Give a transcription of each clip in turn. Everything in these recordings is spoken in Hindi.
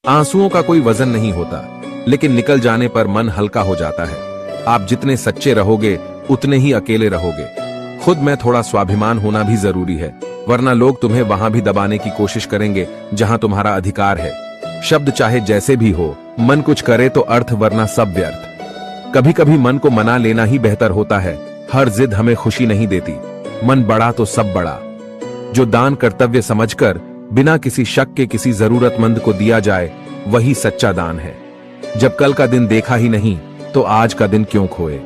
आंसुओं का कोई वजन नहीं होता, लेकिन निकल जाने पर मन हल्का हो जाता है। आप जितने सच्चे रहोगे उतने ही अकेले रहोगे। खुद में थोड़ा स्वाभिमान होना भी जरूरी है, वरना लोग तुम्हें वहां भी दबाने की कोशिश करेंगे जहां तुम्हारा अधिकार है। शब्द चाहे जैसे भी हो, मन कुछ करे तो अर्थ, वरना सब व्यर्थ। कभी कभी मन को मना लेना ही बेहतर होता है। हर जिद हमें खुशी नहीं देती। मन बड़ा तो सब बड़ा। जो दान कर्तव्य समझकर बिना किसी शक के किसी जरूरतमंद को दिया जाए, वही सच्चा दान है। जब कल का दिन देखा ही नहीं, तो आज का दिन क्यों खोए।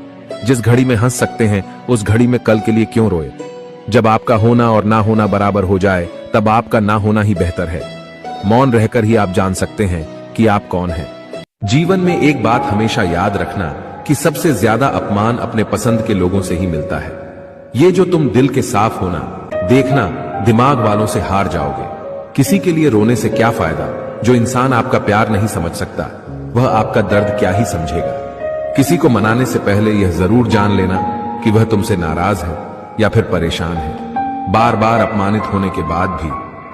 जिस घड़ी में हंस सकते हैं, उस घड़ी में कल के लिए क्यों रोए। जब आपका होना और ना होना बराबर हो जाए, तब आपका ना होना ही बेहतर है। मौन रहकर ही आप जान सकते हैं कि आप कौन हैं। जीवन में एक बात हमेशा याद रखना कि सबसे ज्यादा अपमान अपने पसंद के लोगों से ही मिलता है। ये जो तुम दिल के साफ होना, देखना दिमाग वालों से हार जाओगे। किसी के लिए रोने से क्या फायदा। जो इंसान आपका प्यार नहीं समझ सकता, वह आपका दर्द क्या ही समझेगा। किसी को मनाने से पहले यह जरूर जान लेना कि वह तुमसे नाराज है या फिर परेशान है। बार बार अपमानित होने के बाद भी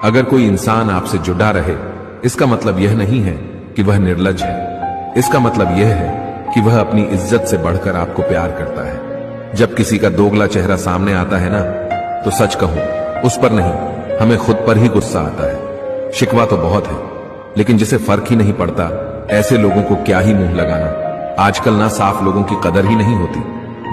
अगर कोई इंसान आपसे जुड़ा रहे, इसका मतलब यह नहीं है कि वह निर्लज है। इसका मतलब यह है कि वह अपनी इज्जत से बढ़कर आपको प्यार करता है। जब किसी का दोगला चेहरा सामने आता है ना, तो सच कहूं, उस पर नहीं, हमें खुद पर ही गुस्सा आता है। शिकवा तो बहुत है, लेकिन जिसे फर्क ही नहीं पड़ता, ऐसे लोगों को क्या ही मुंह लगाना। आजकल ना साफ लोगों की कदर ही नहीं होती,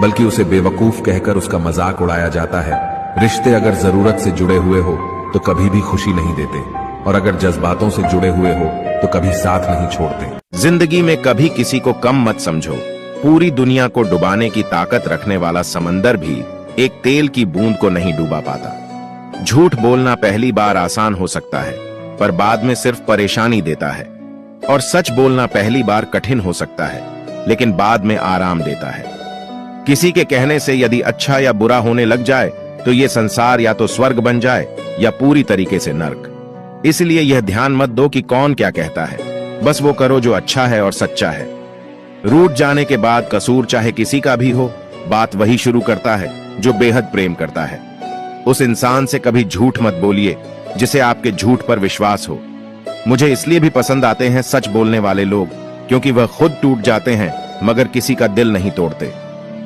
बल्कि उसे बेवकूफ कहकर उसका मजाक उड़ाया जाता है। रिश्ते अगर जरूरत से जुड़े हुए हो तो कभी भी खुशी नहीं देते, और अगर जज्बातों से जुड़े हुए हो तो कभी साथ नहीं छोड़ते। जिंदगी में कभी किसी को कम मत समझो। पूरी दुनिया को डुबाने की ताकत रखने वाला समंदर भी एक तेल की बूंद को नहीं डुबा पाता। झूठ बोलना पहली बार आसान हो सकता है, पर बाद में सिर्फ परेशानी देता है। और सच बोलना पहली बार कठिन हो सकता है, लेकिन बाद में आराम देता है। किसी के कहने से यदि अच्छा या बुरा होने लग जाए, तो ये संसार या तो स्वर्ग बन जाए या पूरी तरीके से नर्क। इसलिए यह ध्यान मत दो कि कौन क्या कहता है, बस वो करो जो अच्छा है और सच्चा है। रूठ जाने के बाद कसूर चाहे किसी का भी हो, बात वही शुरू करता है जो बेहद प्रेम करता है। उस इंसान से कभी झूठ मत बोलिए जिसे आपके झूठ पर विश्वास हो। मुझे इसलिए भी पसंद आते हैं सच बोलने वाले लोग, क्योंकि वह खुद टूट जाते हैं मगर किसी का दिल नहीं तोड़ते।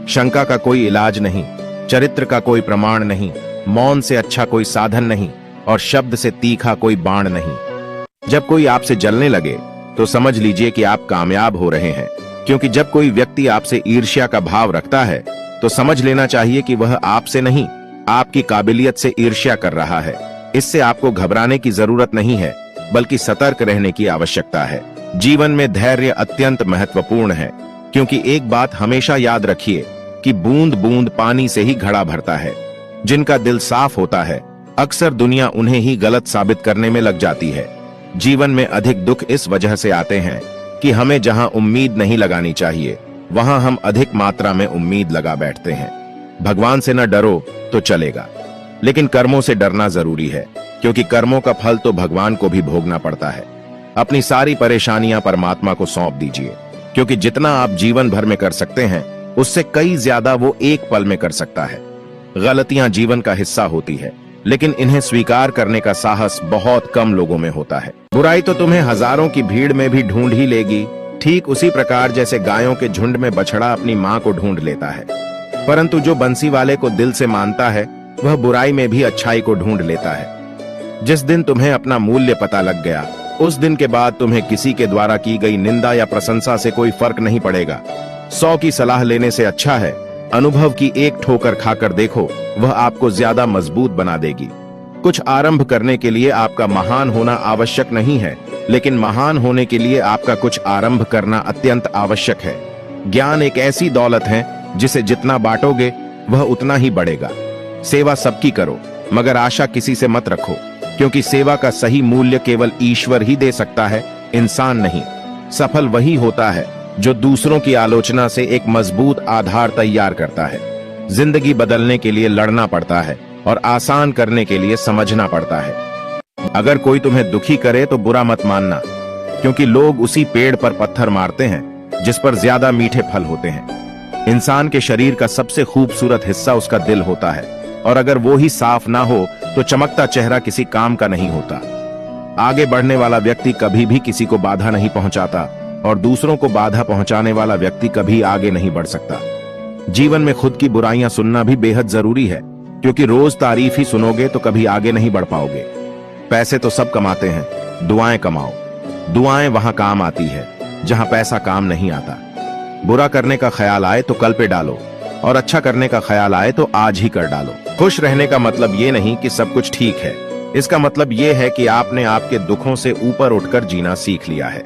शंका का कोई इलाज नहीं, चरित्र का कोई प्रमाण नहीं, मौन से अच्छा कोई साधन नहीं, और शब्द से तीखा कोई बाण नहीं। जब कोई आपसे जलने लगे तो समझ लीजिए कि आप कामयाब हो रहे हैं, क्योंकि जब कोई व्यक्ति आपसे ईर्ष्या का भाव रखता है तो समझ लेना चाहिए कि वह आपसे नहीं, आपकी काबिलियत से ईर्ष्या कर रहा है। इससे आपको घबराने की जरूरत नहीं है, बल्कि सतर्क रहने की आवश्यकता है। जीवन में धैर्य अत्यंत महत्वपूर्ण है, क्योंकि एक बात हमेशा याद रखिए कि बूंद बूंद पानी से ही घड़ा भरता है। जिनका दिल साफ होता है, अक्सर दुनिया उन्हें ही गलत साबित करने में लग जाती है। जीवन में अधिक दुख इस वजह से आते हैं कि हमें जहां उम्मीद नहीं लगानी चाहिए, वहां हम अधिक मात्रा में उम्मीद लगा बैठते हैं। भगवान से न डरो तो चलेगा, लेकिन कर्मों से डरना जरूरी है, क्योंकि कर्मों का फल तो भगवान को भी भोगना पड़ता है। अपनी सारी परेशानियां परमात्मा को सौंप दीजिए, क्योंकि जितना आप जीवन भर में कर सकते हैं, उससे कई ज्यादा वो एक पल में कर सकता है। गलतियां जीवन का हिस्सा होती है, लेकिन इन्हें स्वीकार करने का साहस बहुत कम लोगों में होता है। बुराई तो तुम्हें हजारों की भीड़ में भी ढूंढ ही लेगी, ठीक उसी प्रकार जैसे गायों के झुंड में बछड़ा अपनी मां को ढूंढ लेता है। परंतु जो बंसी वाले को दिल से मानता है, वह बुराई में भी अच्छाई को ढूंढ लेता है। जिस दिन तुम्हें अपना मूल्य पता लग गया, उस दिन के बाद तुम्हें किसी के द्वारा की गई निंदा या प्रशंसा से कोई फर्क नहीं पड़ेगा। 100 की सलाह लेने से अच्छा है अनुभव की एक ठोकर खाकर देखो, वह आपको ज्यादा मजबूत बना देगी। कुछ आरंभ करने के लिए आपका महान होना आवश्यक नहीं है, लेकिन महान होने के लिए आपका कुछ आरंभ करना अत्यंत आवश्यक है। ज्ञान एक ऐसी दौलत है जिसे जितना बांटोगे वह उतना ही बढ़ेगा। सेवा सबकी करो, मगर आशा किसी से मत रखो, क्योंकि सेवा का सही मूल्य केवल ईश्वर ही दे सकता है, इंसान नहीं। सफल वही होता है जो दूसरों की आलोचना से एक मजबूत आधार तैयार करता है। जिंदगी बदलने के लिए लड़ना पड़ता है और आसान करने के लिए समझना पड़ता है। अगर कोई तुम्हें दुखी करे तो बुरा मत मानना, क्योंकि लोग उसी पेड़ पर पत्थर मारते हैं जिस पर ज्यादा मीठे फल होते हैं। इंसान के शरीर का सबसे खूबसूरत हिस्सा उसका दिल होता है, और अगर वो ही साफ ना हो तो चमकता चेहरा किसी काम का नहीं होता। आगे बढ़ने वाला व्यक्ति कभी भी किसी को बाधा नहीं पहुंचाता और दूसरों को बाधा पहुंचाने वाला व्यक्ति कभी आगे नहीं बढ़ सकता। जीवन में खुद की बुराइयां सुनना भी बेहद जरूरी है, क्योंकि रोज तारीफ ही सुनोगे तो कभी आगे नहीं बढ़ पाओगे। पैसे तो सब कमाते हैं, दुआएं कमाओ। दुआएं वहां काम आती है जहां पैसा काम नहीं आता। बुरा करने का ख्याल आए तो कल पे डालो और अच्छा करने का ख्याल आए तो आज ही कर डालो। खुश रहने का मतलब ये नहीं कि सब कुछ ठीक है, इसका मतलब ये है कि आपने आपके दुखों से ऊपर उठकर जीना सीख लिया है।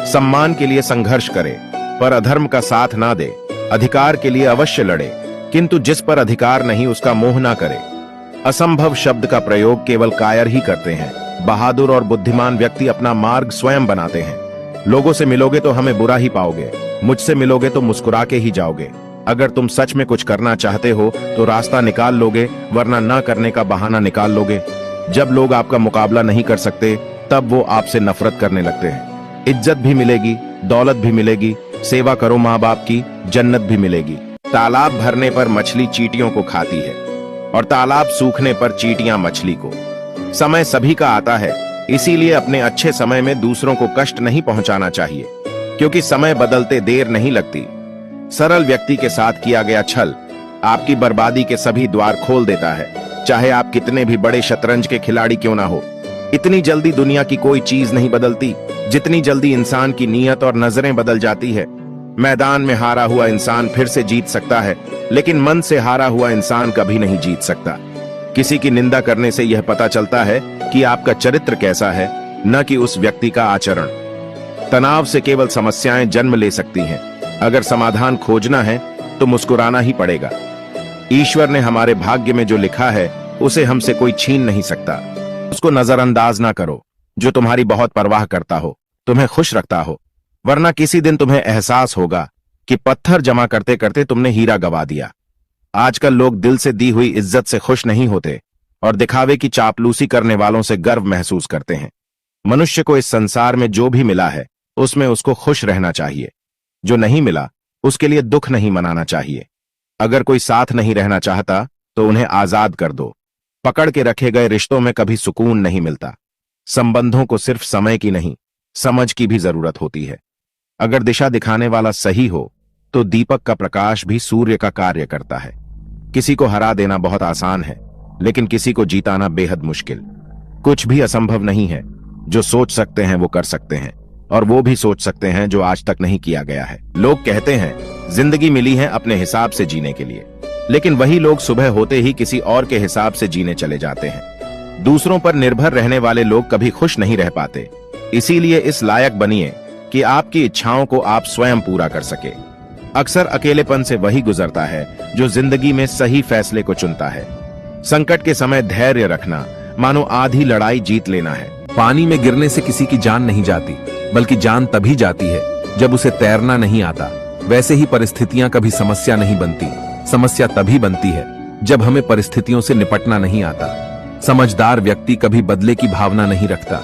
सम्मान के लिए संघर्ष करे पर अधर्म का साथ ना दे। अधिकार के लिए अवश्य लड़े, किंतु जिस पर अधिकार नहीं उसका मोह ना करे। असंभव शब्द का प्रयोग केवल कायर ही करते हैं। बहादुर और बुद्धिमान व्यक्ति अपना मार्ग स्वयं बनाते हैं। लोगों से मिलोगे तो हमें बुरा ही पाओगे, मुझसे मिलोगे तो मुस्कुरा के ही जाओगे। अगर तुम सच में कुछ करना चाहते हो तो रास्ता निकाल लोगे, वरना ना करने का बहाना निकाल लोगे। जब लोग आपका मुकाबला नहीं कर सकते तब वो आपसे नफरत करने लगते हैं। इज्जत भी मिलेगी, दौलत भी मिलेगी, सेवा करो माँ बाप की, जन्नत भी मिलेगी। तालाब भरने पर मछली चींटियों को खाती है और तालाब सूखने पर चींटियां मछली को। समय सभी का आता है, इसीलिए अपने अच्छे समय में दूसरों को कष्ट नहीं पहुंचाना चाहिए, क्योंकि समय बदलते देर नहीं लगती। सरल व्यक्ति के साथ किया गया छल आपकी बर्बादी के सभी द्वार खोल देता है, चाहे आप कितने भी बड़े शतरंज के खिलाड़ी क्यों ना हो। इतनी जल्दी दुनिया की कोई चीज नहीं बदलती जितनी जल्दी इंसान की नीयत और नजरें बदल जाती है। मैदान में हारा हुआ इंसान फिर से जीत सकता है, लेकिन मन से हारा हुआ इंसान कभी नहीं जीत सकता। किसी की निंदा करने से यह पता चलता है कि आपका चरित्र कैसा है, न कि उस व्यक्ति का आचरण। तनाव से केवल समस्याएं जन्म ले सकती हैं। अगर समाधान खोजना है तो मुस्कुराना ही पड़ेगा। ईश्वर ने हमारे भाग्य में जो लिखा है उसे हमसे कोई छीन नहीं सकता। उसको नजरअंदाज ना करो। जो तुम्हारी बहुत परवाह करता हो, तुम्हें खुश रखता हो, वरना किसी दिन तुम्हें एहसास होगा कि पत्थर जमा करते करते तुमने हीरा गवा दिया। आजकल लोग दिल से दी हुई इज्जत से खुश नहीं होते और दिखावे की चापलूसी करने वालों से गर्व महसूस करते हैं। मनुष्य को इस संसार में जो भी मिला है उसमें उसको खुश रहना चाहिए। जो नहीं मिला उसके लिए दुख नहीं मनाना चाहिए। अगर कोई साथ नहीं रहना चाहता तो उन्हें आजाद कर दो। पकड़ के रखे गए रिश्तों में कभी सुकून नहीं मिलता। संबंधों को सिर्फ समय की नहीं, समझ की भी जरूरत होती है। अगर दिशा दिखाने वाला सही हो तो दीपक का प्रकाश भी सूर्य का कार्य करता है। किसी को हरा देना बहुत आसान है, लेकिन किसी को जीताना बेहद मुश्किल। कुछ भी असंभव नहीं है। जो सोच सकते हैं वो कर सकते हैं, और वो भी सोच सकते हैं जो आज तक नहीं किया गया है। लोग कहते हैं जिंदगी मिली है अपने हिसाब से जीने के लिए, लेकिन वही लोग सुबह होते ही किसी और के हिसाब से जीने चले जाते हैं। दूसरों पर निर्भर रहने वाले लोग कभी खुश नहीं रह पाते। इसीलिए इस लायक बनिए कि आपकी इच्छाओं को आप स्वयं पूरा कर सके। अक्सर अकेलेपन से वही गुजरता है जो जिंदगी में सही फैसले को चुनता है। संकट के समय धैर्य रखना मानो आधी लड़ाई जीत लेना है। पानी में गिरने से किसी की जान नहीं जाती, बल्कि जान तभी जाती है जब उसे तैरना नहीं आता। वैसे ही परिस्थितियां कभी समस्या नहीं बनती। समस्या तभी बनती है जब हमें परिस्थितियों से निपटना नहीं आता। समझदार व्यक्ति कभी बदले की भावना नहीं रखता,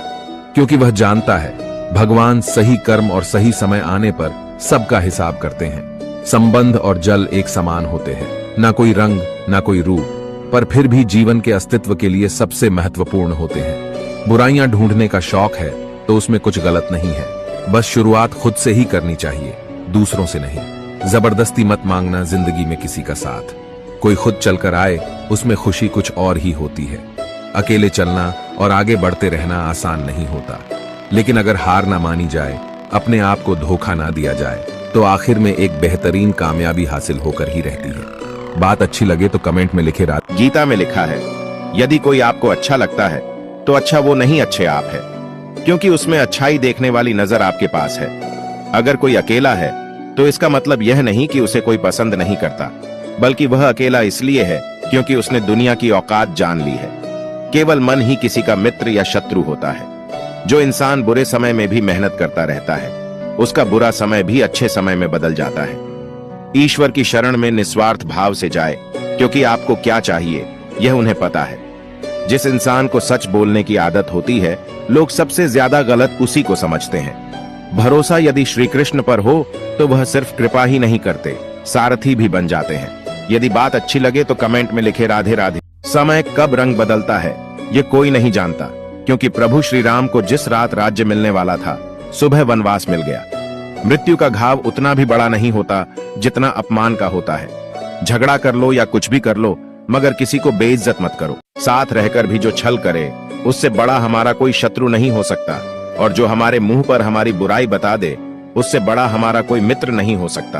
क्योंकि वह जानता है भगवान सही कर्म और सही समय आने पर सबका हिसाब करते हैं। संबंध और जल एक समान होते हैं, ना कोई रंग ना कोई रूप, पर फिर भी जीवन के अस्तित्व के लिए सबसे महत्वपूर्ण होते हैं। बुराइयां ढूंढने का शौक है तो उसमें कुछ गलत नहीं है। बस शुरुआत खुद से ही करनी चाहिए, दूसरों से नहीं। जबरदस्ती मत मांगना जिंदगी में किसी का साथ। कोई खुद चलकर आए उसमें खुशी कुछ और ही होती है। अकेले चलना और आगे बढ़ते रहना आसान नहीं होता, लेकिन अगर हार ना मानी जाए, अपने आप को धोखा ना दिया जाए, तो आखिर में एक बेहतरीन कामयाबी हासिल होकर ही रहती है। बात अच्छी लगे तो कमेंट में लिखे। गीता में लिखा है, यदि कोई आपको अच्छा लगता है तो अच्छा वो नहीं अच्छे आप है, क्योंकि उसमें अच्छाई देखने वाली नजर आपके पास है। अगर कोई अकेला है तो इसका मतलब यह नहीं कि उसे कोई पसंद नहीं करता, बल्कि वह अकेला इसलिए है क्योंकि उसने दुनिया की औकात जान ली है। केवल मन ही किसी का मित्र या शत्रु होता है। जो इंसान बुरे समय में भी मेहनत करता रहता है, उसका बुरा समय भी अच्छे समय में बदल जाता है। ईश्वर की शरण में निस्वार्थ भाव से जाए, क्योंकि आपको क्या चाहिए यह उन्हें पता है। जिस इंसान को सच बोलने की आदत होती है, लोग सबसे ज्यादा गलत उसी को समझते हैं। भरोसा यदि श्री कृष्ण पर हो तो वह सिर्फ कृपा ही नहीं करते, सारथी भी बन जाते हैं। यदि बात अच्छी लगे तो कमेंट में लिखे राधे राधे। समय कब रंग बदलता है ये कोई नहीं जानता, क्योंकि प्रभु श्री राम को जिस रात राज्य मिलने वाला था, सुबह वनवास मिल गया। मृत्यु का घाव उतना भी बड़ा नहीं होता जितना अपमान का होता है। झगड़ा कर लो या कुछ भी कर लो, मगर किसी को बेइज्जत मत करो। साथ रहकर भी जो छल करे, उससे बड़ा हमारा कोई शत्रु नहीं हो सकता। और जो हमारे मुंह पर हमारी बुराई बता दे, उससे बड़ा हमारा कोई मित्र नहीं हो सकता।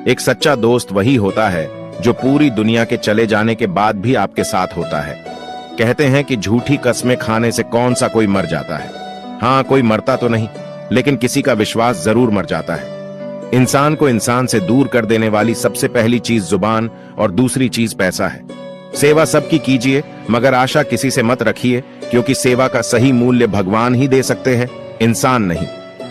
एक सच्चा दोस्त वही होता है जो पूरी दुनिया के चले जाने के बाद भी आपके साथ होता है। कहते हैं कि झूठी कस्में खाने से कौन सा कोई मर जाता है। हाँ, कोई मरता तो नहीं, लेकिन किसी का विश्वास जरूर मर जाता है। इंसान को इंसान से दूर कर देने वाली सबसे पहली चीज जुबान और दूसरी चीज पैसा है। सेवा सबकी कीजिए, मगर आशा किसी से मत रखिए, क्योंकि सेवा का सही मूल्य भगवान ही दे सकते हैं, इंसान नहीं।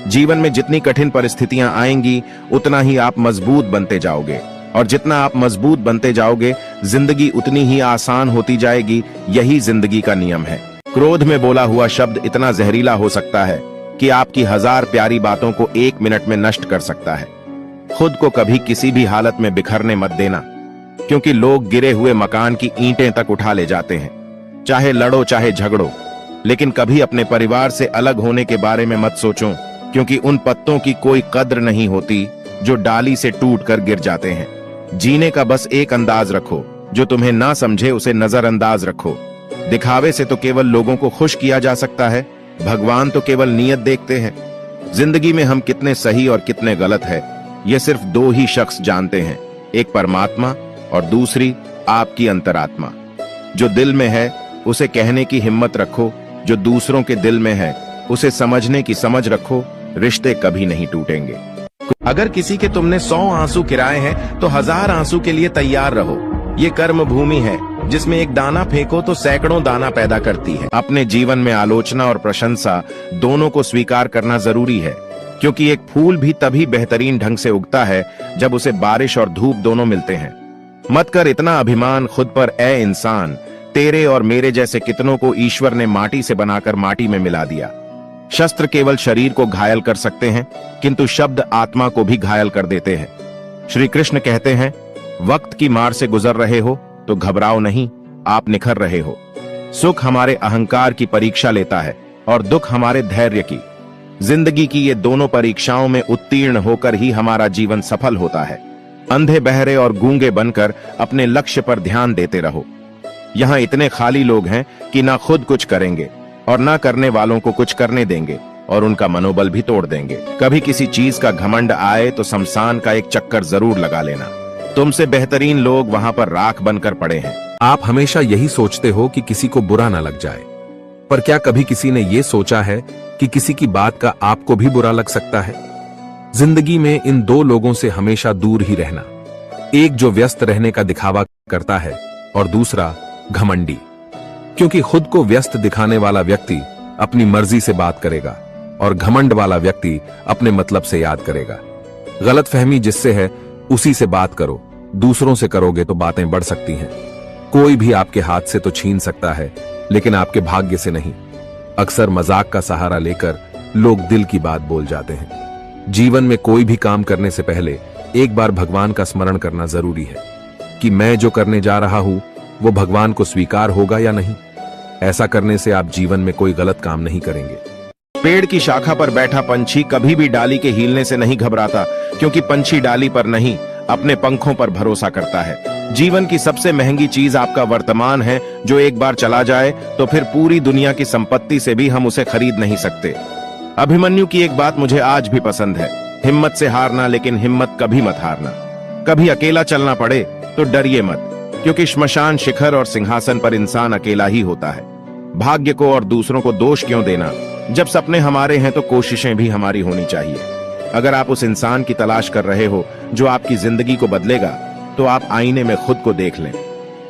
जीवन में जितनी कठिन परिस्थितियां आएंगी, उतना ही आप मजबूत बनते जाओगे, और जितना आप मजबूत बनते जाओगे, जिंदगी उतनी ही आसान होती जाएगी। यही जिंदगी का नियम है। क्रोध में बोला हुआ शब्द इतना जहरीला हो सकता है कि आपकी 1000 प्यारी बातों को 1 मिनट में नष्ट कर सकता है। खुद को कभी किसी भी हालत में बिखरने मत देना, क्योंकि लोग गिरे हुए मकान की ईंटें तक उठा ले जाते हैं। चाहे लड़ो चाहे झगड़ो, लेकिन कभी अपने परिवार से अलग होने के बारे में मत सोचो, क्योंकि उन पत्तों की कोई कद्र नहीं होती जो डाली से टूटकर गिर जाते हैं। जीने का बस एक अंदाज रखो, जो तुम्हें ना समझे उसे नजरअंदाज रखो। दिखावे से तो केवल लोगों को खुश किया जा सकता है, भगवान तो केवल नीयत देखते हैं। जिंदगी में हम कितने सही और कितने गलत है, यह सिर्फ 2 ही शख्स जानते हैं, एक परमात्मा और दूसरी आपकी अंतरात्मा। जो दिल में है उसे कहने की हिम्मत रखो, जो दूसरों के दिल में है उसे समझने की समझ रखो। रिश्ते कभी नहीं टूटेंगे। अगर किसी के तुमने 100 आंसू किराए हैं, तो 1000 आंसू के लिए तैयार रहो। ये कर्म भूमि है, जिसमें एक दाना फेंको तो सैकड़ों दाना पैदा करती है। अपने जीवन में आलोचना और प्रशंसा दोनों को स्वीकार करना जरूरी है, क्योंकि एक फूल भी तभी बेहतरीन ढंग से उगता है जब उसे बारिश और धूप दोनों मिलते हैं। मत कर इतना अभिमान खुद पर, ए इंसान। तेरे और मेरे जैसे कितनों को ईश्वर ने माटी से बनाकर माटी में मिला दिया। शस्त्र केवल शरीर को घायल कर सकते हैं, किंतु शब्द आत्मा को भी घायल कर देते हैं। श्री कृष्ण कहते हैं, वक्त की मार से गुजर रहे हो तो घबराओ नहीं, आप निखर रहे हो। सुख हमारे अहंकार की परीक्षा लेता है और दुख हमारे धैर्य की। जिंदगी की ये दोनों परीक्षाओं में उत्तीर्ण होकर ही हमारा जीवन सफल होता है। अंधे बहरे और गूंगे बनकर अपने लक्ष्य पर ध्यान देते रहो। यहाँ इतने खाली लोग हैं कि ना खुद कुछ करेंगे और ना करने वालों को कुछ करने देंगे, और उनका मनोबल भी तोड़ देंगे। कभी किसी चीज का घमंड आए तो शमशान का एक चक्कर जरूर लगा लेना। तुमसे बेहतरीन लोग वहां पर राख बनकर पड़े हैं। आप हमेशा यही सोचते हो कि किसी को बुरा ना लग जाए, पर क्या कभी किसी ने यह सोचा है कि किसी की बात का आपको भी बुरा लग सकता है? जिंदगी में इन 2 लोगों से हमेशा दूर ही रहना, एक जो व्यस्त रहने का दिखावा करता है और दूसरा घमंडी, क्योंकि खुद को व्यस्त दिखाने वाला व्यक्ति अपनी मर्जी से बात करेगा और घमंड वाला व्यक्ति अपने मतलब से याद करेगा। गलतफहमी जिससे है उसी से बात करो, दूसरों से करोगे तो बातें बढ़ सकती हैं। कोई भी आपके हाथ से तो छीन सकता है, लेकिन आपके भाग्य से नहीं। अक्सर मजाक का सहारा लेकर लोग दिल की बात बोल जाते हैं। जीवन में कोई भी काम करने से पहले एक बार भगवान का स्मरण करना जरूरी है कि मैं जो करने जा रहा हूं वो भगवान को स्वीकार होगा या नहीं। ऐसा करने से आप जीवन में कोई गलत काम नहीं करेंगे। पेड़ की शाखा पर बैठा पंछी कभी भी डाली के हिलने से नहीं घबराता, क्योंकि पंछी डाली पर नहीं, अपने पंखों पर भरोसा करता है। जीवन की सबसे महंगी चीज आपका वर्तमान है, जो एक बार चला जाए तो फिर पूरी दुनिया की संपत्ति से भी हम उसे खरीद नहीं सकते। अभिमन्यु की एक बात मुझे आज भी पसंद है, हिम्मत से हारना, लेकिन हिम्मत कभी मत हारना। कभी अकेला चलना पड़े तो डरिए मत, क्योंकि श्मशान शिखर और सिंहासन पर इंसान अकेला ही होता है। भाग्य को और दूसरों को दोष क्यों देना? जब सपने हमारे हैं तो कोशिशें भी हमारी होनी चाहिए। अगर आप उस इंसान की तलाश कर रहे हो जो आपकी जिंदगी को बदलेगा, तो आप आईने में खुद को देख लें।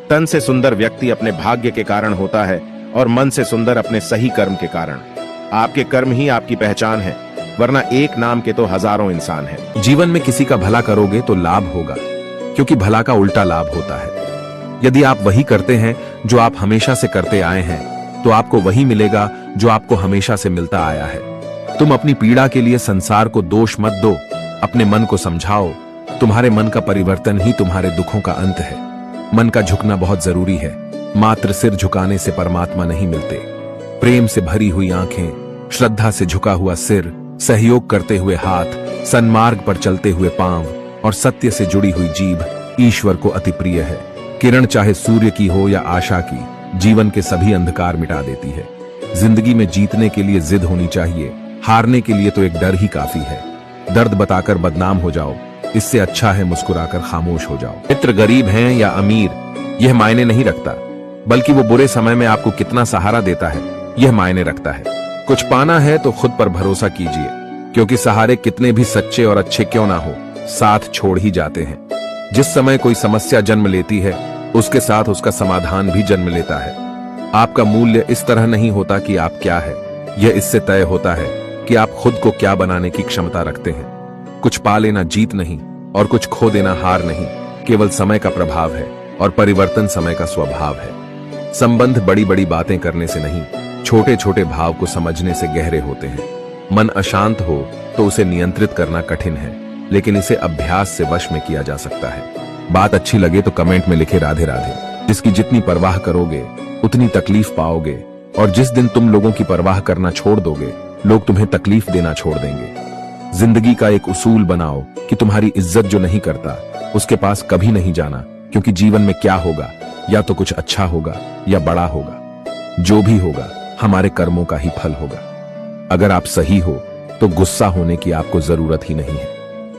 तन से सुंदर व्यक्ति अपने भाग्य के कारण होता है और मन से सुंदर अपने सही कर्म के कारण। आपके कर्म ही आपकी पहचान है, वरना एक नाम के तो हजारों इंसान हैं। जीवन में किसी का भला करोगे तो लाभ होगा, क्योंकि भला का उल्टा लाभ होता है। यदि आप वही करते हैं जो आप हमेशा से करते आए हैं, तो आपको वही मिलेगा जो आपको हमेशा से मिलता आया है। तुम अपनी पीड़ा के लिए संसार को दोष मत दो, अपने मन को समझाओ। तुम्हारे मन का परिवर्तन ही तुम्हारे दुखों का अंत है। मन का झुकना बहुत जरूरी है, मात्र सिर झुकाने से परमात्मा नहीं मिलते। प्रेम से भरी हुई आंखें, श्रद्धा से झुका हुआ सिर, सहयोग करते हुए हाथ, सन्मार्ग पर चलते हुए पांव और सत्य से जुड़ी हुई जीभ ईश्वर को अति प्रिय है। किरण चाहे सूर्य की हो या आशा की, जीवन के सभी अंधकार मिटा देती है। जिंदगी में जीतने के लिए जिद होनी चाहिए, हारने के लिए तो एक डर ही काफी है। दर्द बताकर बदनाम हो जाओ, इससे अच्छा है मुस्कुराकर खामोश हो जाओ। मित्र गरीब हैं या अमीर, यह मायने नहीं रखता, बल्कि वो बुरे समय में आपको कितना सहारा देता है यह मायने रखता है। कुछ पाना है तो खुद पर भरोसा कीजिए, क्योंकि सहारे कितने भी सच्चे और अच्छे क्यों ना हो, साथ छोड़ ही जाते हैं। जिस समय कोई समस्या जन्म लेती है, उसके साथ उसका समाधान भी जन्म लेता है। आपका मूल्य इस तरह नहीं होता कि आप क्या है, यह इससे तय होता है कि आप खुद को क्या बनाने की क्षमता रखते हैं। कुछ पा लेना जीत नहीं और कुछ खो देना हार नहीं, केवल समय का प्रभाव है और परिवर्तन समय का स्वभाव है। संबंध बड़ी बड़ी बातें करने से नहीं, छोटे छोटे भाव को समझने से गहरे होते हैं। मन अशांत हो तो उसे नियंत्रित करना कठिन है, लेकिन इसे अभ्यास से वश में किया जा सकता है। बात अच्छी लगे तो कमेंट में लिखे राधे राधे। जिसकी जितनी परवाह करोगे उतनी तकलीफ पाओगे, और जिस दिन तुम लोगों की परवाह करना छोड़ दोगे, लोग तुम्हें तकलीफ देना छोड़ देंगे। जिंदगी का एक उसूल बनाओ कि तुम्हारी इज्जत जो नहीं करता उसके पास कभी नहीं जाना, क्योंकि जीवन में क्या होगा, या तो कुछ अच्छा होगा या बड़ा होगा। जो भी होगा हमारे कर्मों का ही फल होगा। अगर आप सही हो तो गुस्सा होने की आपको जरूरत ही नहीं है,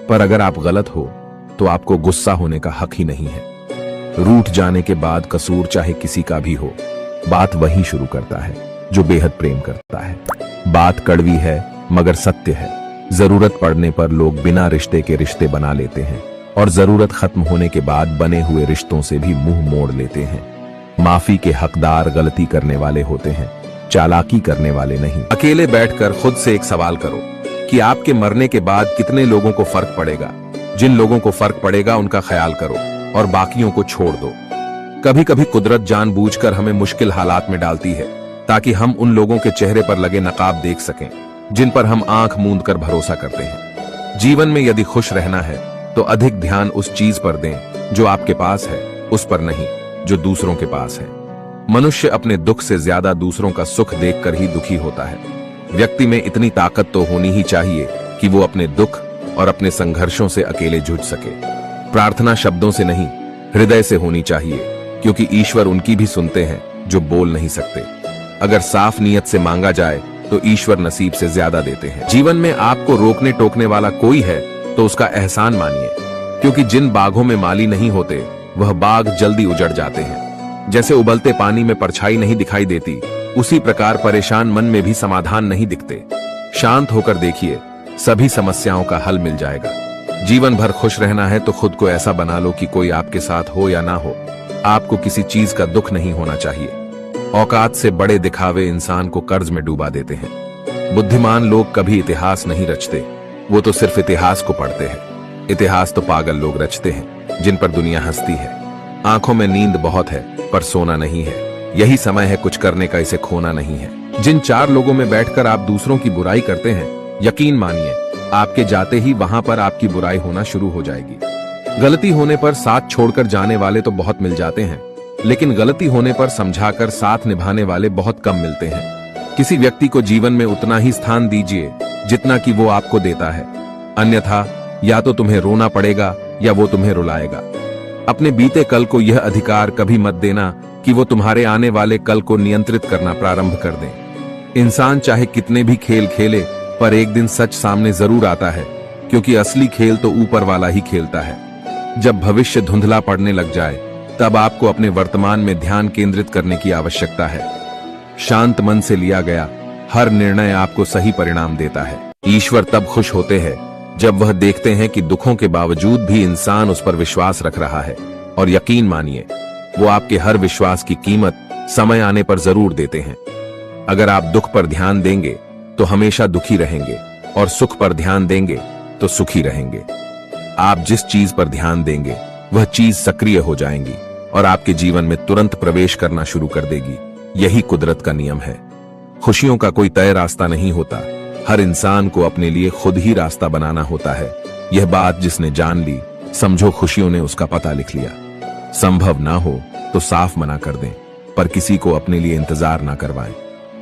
पर अगर आप गलत हो तो आपको गुस्सा होने का हक ही नहीं है। रूठ जाने के बाद कसूर चाहे किसी का भी हो, बात वही शुरू करता है जो बेहद प्रेम करता है। बात कड़वी है मगर सत्य है। जरूरत पड़ने पर लोग बिना रिश्ते के रिश्ते बना लेते हैं, और जरूरत खत्म होने के बाद बने हुए रिश्तों से भी मुंह मोड़ लेते हैं। माफी के हकदार गलती करने वाले होते हैं, चालाकी करने वाले नहीं। अकेले बैठकर खुद से एक सवाल करो कि आपके मरने के बाद कितने लोगों को फर्क पड़ेगा। जिन लोगों को फर्क पड़ेगा उनका ख्याल करो और बाकियों को छोड़ दो। कभी कभी कुदरत जानबूझकर हमें मुश्किल हालात में डालती है, ताकि हम उन लोगों के चेहरे पर लगे नकाब देख सकें जिन पर हम आंख मूंद कर भरोसा करते हैं। जीवन में यदि खुश रहना है तो अधिक ध्यान उस चीज पर दें जो आपके पास है, उस पर नहीं जो दूसरों के पास है। मनुष्य अपने दुख से ज्यादा दूसरों का सुख देखकर ही दुखी होता है। व्यक्ति में इतनी ताकत तो होनी ही चाहिए कि वो अपने दुख और अपने संघर्षों से अकेले जूझ सके। प्रार्थना शब्दों से नहीं, हृदय से होनी चाहिए, क्योंकि ईश्वर उनकी भी सुनते हैं जो बोल नहीं सकते। अगर साफ नीयत से मांगा जाए तो ईश्वर नसीब से ज्यादा देते हैं। जीवन में आपको रोकने टोकने वाला कोई है तो उसका एहसान मानिए, क्योंकि जिन बागों में माली नहीं होते वह बाग जल्दी उजड़ जाते हैं। जैसे उबलते पानी में परछाई नहीं दिखाई देती, उसी प्रकार परेशान मन में भी समाधान नहीं दिखते। शांत होकर देखिए, सभी समस्याओं का हल मिल जाएगा। जीवन भर खुश रहना है तो खुद को ऐसा बना लो कि कोई आपके साथ हो या ना हो, आपको किसी चीज का दुख नहीं होना चाहिए। औकात से बड़े दिखावे इंसान को कर्ज में डूबा देते हैं। बुद्धिमान लोग कभी इतिहास नहीं रचते, वो तो सिर्फ इतिहास को पढ़ते हैं। इतिहास तो पागल लोग रचते हैं जिन पर दुनिया हंसती है। आंखों में नींद बहुत है पर सोना नहीं है। यही समय है कुछ करने का, इसे खोना नहीं है। जिन चार लोगों में बैठकर आप दूसरों की बुराई करते हैं, यकीन मानिए आपके जाते ही वहां पर आपकी बुराई होना शुरू हो जाएगी। गलती होने पर साथ छोड़कर जाने वाले तो बहुत मिल जाते हैं, लेकिन गलती होने पर समझाकर साथ निभाने वाले बहुत कम मिलते हैं। किसी व्यक्ति को जीवन में उतना ही स्थान दीजिए जितना कि वो आपको देता है, अन्यथा या तो तुम्हें रोना पड़ेगा या वो तुम्हें रुलाएगा। अपने बीते कल को यह अधिकार कभी मत देना कि वो तुम्हारे आने वाले कल को नियंत्रित करना प्रारंभ कर दें। इंसान चाहे कितने भी खेल खेले, पर एक दिन सच सामने जरूर आता है, क्योंकि असली खेल तो ऊपर वाला ही खेलता है। जब भविष्य धुंधला पड़ने लग जाए, तब आपको अपने वर्तमान में ध्यान केंद्रित करने की आवश्यकता है। शांत मन से लिया गया हर निर्णय आपको सही परिणाम देता है। ईश्वर तब खुश होते हैं जब वह देखते हैं कि दुखों के बावजूद भी इंसान उस पर विश्वास रख रहा है, और यकीन मानिए वो आपके हर विश्वास की कीमत समय आने पर जरूर देते हैं। अगर आप दुख पर ध्यान देंगे तो हमेशा दुखी रहेंगे, और सुख पर ध्यान देंगे तो सुखी रहेंगे। आप जिस चीज पर ध्यान देंगे वह चीज सक्रिय हो जाएंगी और आपके जीवन में तुरंत प्रवेश करना शुरू कर देगी। यही कुदरत का नियम है। खुशियों का कोई तय रास्ता नहीं होता, हर इंसान को अपने लिए खुद ही रास्ता बनाना होता है। यह बात जिसने जान ली, समझो खुशियों ने उसका पता लिख लिया। संभव ना हो तो साफ मना कर दें, पर किसी को अपने लिए इंतजार ना करवाएं।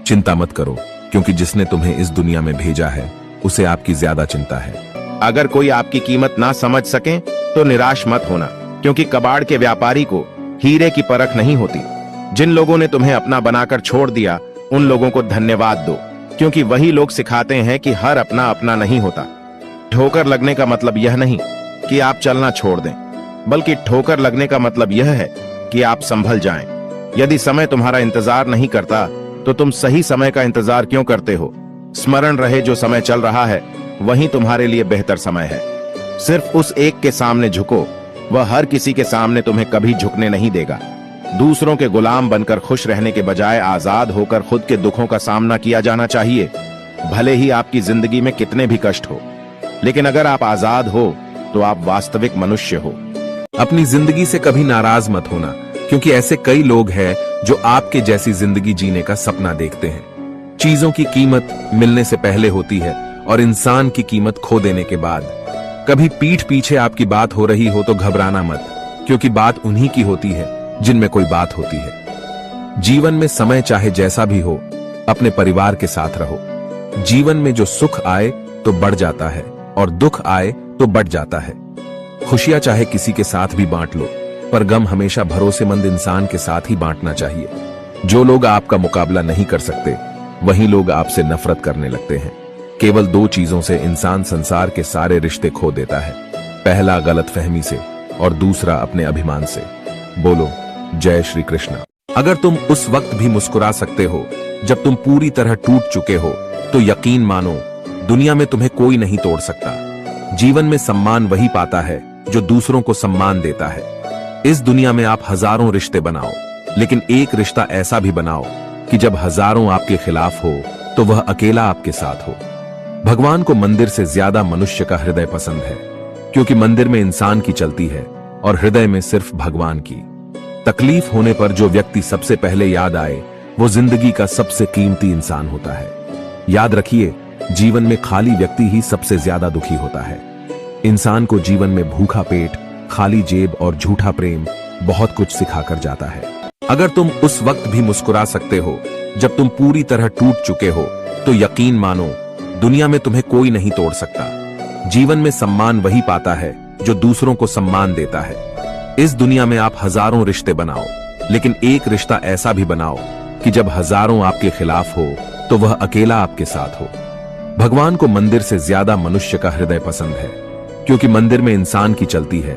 चिंता मत करो, क्योंकि जिसने तुम्हें इस दुनिया में भेजा है उसे आपकी ज्यादा चिंता है। अगर कोई आपकी कीमत ना समझ सके तो निराश मत होना, क्योंकि कबाड़ के व्यापारी को हीरे की परख नहीं होती। जिन लोगों ने तुम्हें अपना बनाकर छोड़ दिया उन लोगों को धन्यवाद दो, क्योंकि वही लोग सिखाते हैं कि हर अपना अपना नहीं होता। ठोकर लगने का मतलब यह नहीं कि आप चलना छोड़ दें, बल्कि ठोकर लगने का मतलब यह है कि आप संभल जाएं। यदि समय तुम्हारा इंतजार नहीं करता तो तुम सही समय का इंतजार क्यों करते हो? स्मरण रहे, जो समय चल रहा है वही तुम्हारे लिए बेहतर समय है। सिर्फ उस एक के सामने झुको, वह हर किसी के सामने तुम्हें कभी झुकने नहीं देगा। दूसरों के गुलाम बनकर खुश रहने के बजाय आजाद होकर खुद के दुखों का सामना किया जाना चाहिए, भले ही आपकी जिंदगी में कितने भी कष्ट हो। लेकिन अगर आप आजाद हो तो आप वास्तविक मनुष्य हो। अपनी जिंदगी से कभी नाराज मत होना, क्योंकि ऐसे कई लोग हैं जो आपके जैसी जिंदगी जीने का सपना देखते हैं। चीजों की कीमत मिलने से पहले होती है और इंसान की कीमत खो देने के बाद। कभी पीठ पीछे आपकी बात हो रही हो तो घबराना मत, क्योंकि बात उन्हीं की होती है जिनमें कोई बात होती है। जीवन में समय चाहे जैसा भी हो, अपने परिवार के साथ रहो। जीवन में जो सुख आए तो बढ़ जाता है और दुख आए तो बढ़ जाता है। खुशियां चाहे किसी के साथ भी बांट लो, पर गम हमेशा भरोसेमंद इंसान के साथ ही बांटना चाहिए। जो लोग आपका मुकाबला नहीं कर सकते वही लोग आपसे नफरत करने लगते हैं। केवल दो चीजों से इंसान संसार के सारे रिश्ते खो देता है, पहला गलतफहमी से और दूसरा अपने अभिमान से। बोलो जय श्री कृष्ण। अगर तुम उस वक्त भी मुस्कुरा सकते हो जब तुम पूरी तरह टूट चुके हो, तो यकीन मानो दुनिया में तुम्हें कोई नहीं तोड़ सकता। जीवन में सम्मान वही पाता है जो दूसरों को सम्मान देता है। इस दुनिया में आप हजारों रिश्ते बनाओ, लेकिन एक रिश्ता ऐसा भी बनाओ कि जब हजारों आपके खिलाफ हो तो वह अकेला आपके साथ हो। भगवान को मंदिर से ज्यादा मनुष्य का हृदय पसंद है, क्योंकि मंदिर में इंसान की चलती है और हृदय में सिर्फ भगवान की। तकलीफ होने पर जो व्यक्ति सबसे पहले याद आए वो जिंदगी का सबसे कीमती इंसान होता है। याद रखिए, जीवन में खाली व्यक्ति ही सबसे ज्यादा दुखी होता है। इंसान को जीवन में भूखा पेट, खाली जेब और झूठा प्रेम बहुत कुछ सिखाकर जाता है। अगर तुम उस वक्त भी मुस्कुरा सकते हो जब तुम पूरी तरह टूट चुके हो, तो यकीन मानो दुनिया में तुम्हें कोई नहीं तोड़ सकता। जीवन में सम्मान वही पाता है जो दूसरों को सम्मान देता है। इस दुनिया में आप हजारों रिश्ते बनाओ, लेकिन एक रिश्ता ऐसा भी बनाओ कि जब हजारों आपके खिलाफ हो तो वह अकेला आपके साथ हो। भगवान को मंदिर से ज्यादा मनुष्य का हृदय पसंद है, क्योंकि मंदिर में इंसान की चलती है